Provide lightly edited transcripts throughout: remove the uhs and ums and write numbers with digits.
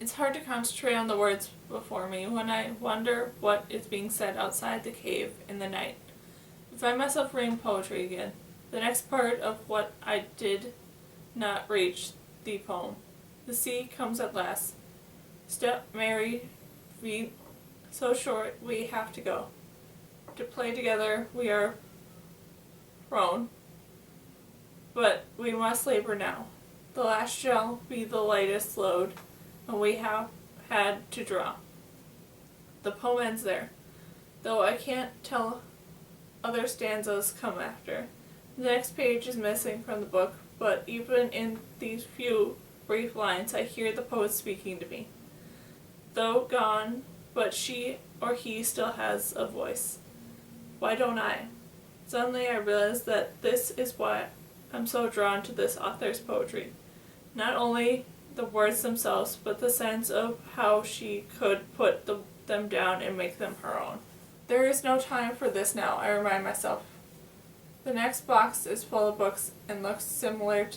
It's hard to concentrate on the words before me when I wonder what is being said outside the cave in the night. I find myself reading poetry again. The next part of what I did not reach, the poem. The sea comes at last. Step, Mary, feet so short we have to go. To play together we are prone, but we must labor now. The last shall be the lightest load, and we have had to draw. The poem ends there, though I can't tell other stanzas come after. The next page is missing from the book, but even in these few brief lines I hear the poet speaking to me. Though gone, but she or he still has a voice. Why don't I? Suddenly I realize that this is why I'm so drawn to this author's poetry. Not only the words themselves, but the sense of how she could put them down and make them her own. There is no time for this now, I remind myself. The next box is full of books and looks similar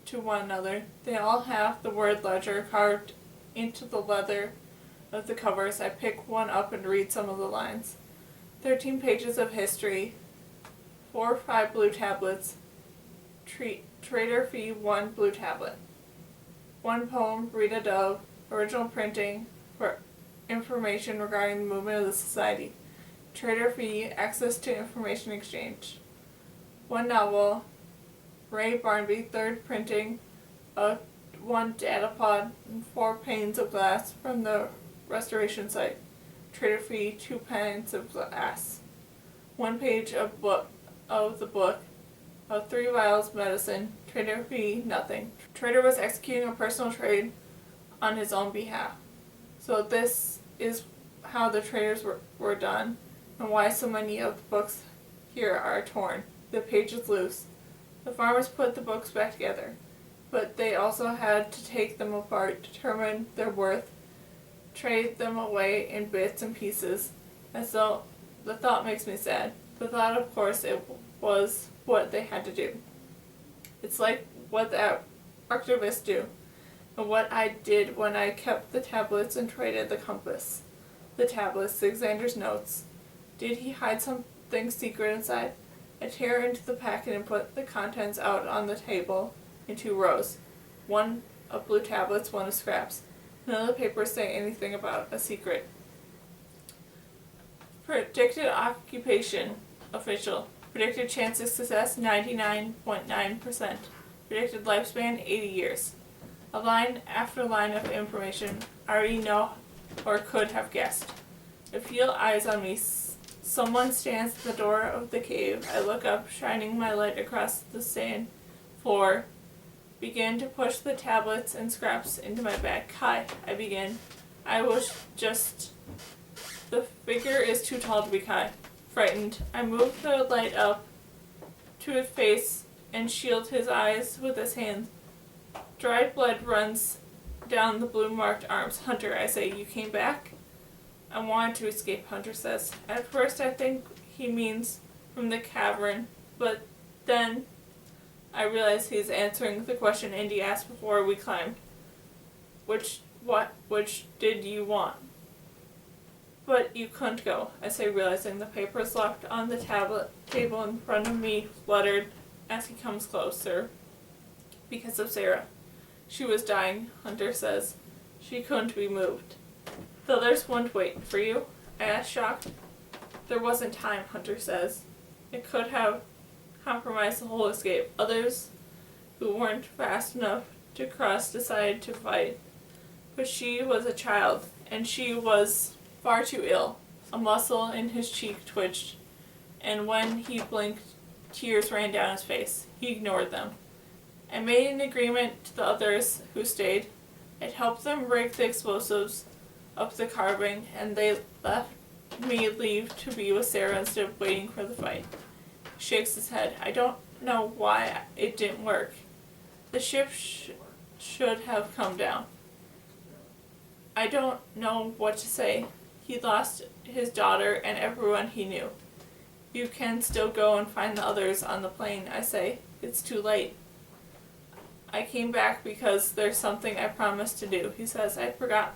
to one another. They all have the word ledger carved into the leather of the covers. I pick one up and read some of the lines. 13 pages of history, 4 or 5 blue tablets, trader fee 1 blue tablet. 1 poem, Rita Dove, original printing for information regarding the movement of the society. Trader fee, access to information exchange. 1 novel, Ray Barnaby, 3rd printing, 1 data pod, and 4 panes of glass from the restoration site. Trader fee, 2 panes of glass. 1 page of the book, 3 vials of medicine. Trader fee, nothing. Trader was executing a personal trade on his own behalf. So this is how the traders were done, and why so many of the books here are torn. The pages loose. The farmers put the books back together, but they also had to take them apart, determine their worth, trade them away in bits and pieces, as though the thought makes me sad. The thought, of course, it was what they had to do. It's like what the archivists do, and what I did when I kept the tablets and traded the compass. The tablets, Alexander's notes. Did he hide something secret inside? I tear into the packet and put the contents out on the table in 2 rows. 1 of blue tablets, 1 of scraps. None of the papers say anything about a secret. Predicted occupation, official. Predicted chance of success, 99.9%. Predicted lifespan, 80 years. A line after line of information I already know or could have guessed. I feel eyes on me. Someone stands at the door of the cave. I look up, shining my light across the sand floor. Begin to push the tablets and scraps into my bag. Kai, I begin. I was just... The figure is too tall to be Kai. Frightened, I move the light up to his face and shield his eyes with his hands. Dried blood runs down the blue-marked arms. Hunter, I say, you came back? I wanted to escape, Hunter says. At first I think he means from the cavern, but then I realize he's answering the question Andy asked before we climbed. Which did you want? But you couldn't go, I say, realizing the papers locked on the table in front of me fluttered as he comes closer. Because of Sarah. She was dying, Hunter says. She couldn't be moved. The others wouldn't wait for you? I asked, shocked. There wasn't time, Hunter says. It could have compromised the whole escape. Others who weren't fast enough to cross decided to fight. But she was a child, and she was far too ill. A muscle in his cheek twitched, and when he blinked, tears ran down his face. He ignored them. I made an agreement to the others who stayed. I'd help them rig the explosives up the carving, and they left me leave to be with Sarah instead of waiting for the fight. He shakes his head. I don't know why it didn't work. The ship should have come down. I don't know what to say. He lost his daughter and everyone he knew. You can still go and find the others on the plane, I say. It's too late. I came back because there's something I promised to do, he says. I forgot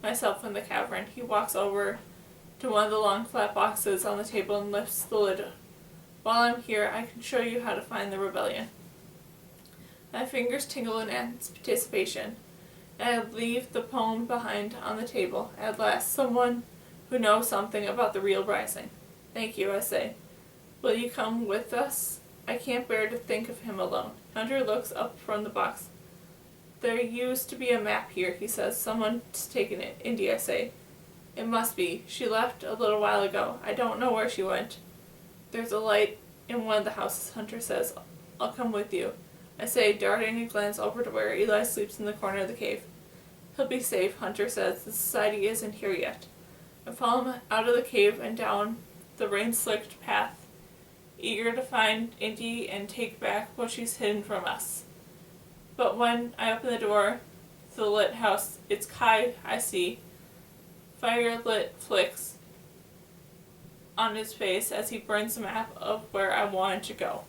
myself in the cavern. He walks over to one of the long flat boxes on the table and lifts the lid. While I'm here, I can show you how to find the rebellion. My fingers tingle in anticipation, and I leave the poem behind on the table. At last, someone who knows something about the real rising. Thank you, I say. Will you come with us? I can't bear to think of him alone. Hunter looks up from the box. There used to be a map here, he says. Someone's taken it. Indy, I say. It must be. She left a little while ago. I don't know where she went. There's a light in one of the houses, Hunter says. I'll come with you, I say, darting a glance over to where Eli sleeps in the corner of the cave. He'll be safe, Hunter says. The society isn't here yet. I follow him out of the cave and down the rain-slicked path, eager to find Indy and take back what she's hidden from us. But when I open the door to the lit house, it's Kai I see. Fire-lit flicks on his face as he burns the map of where I wanted to go.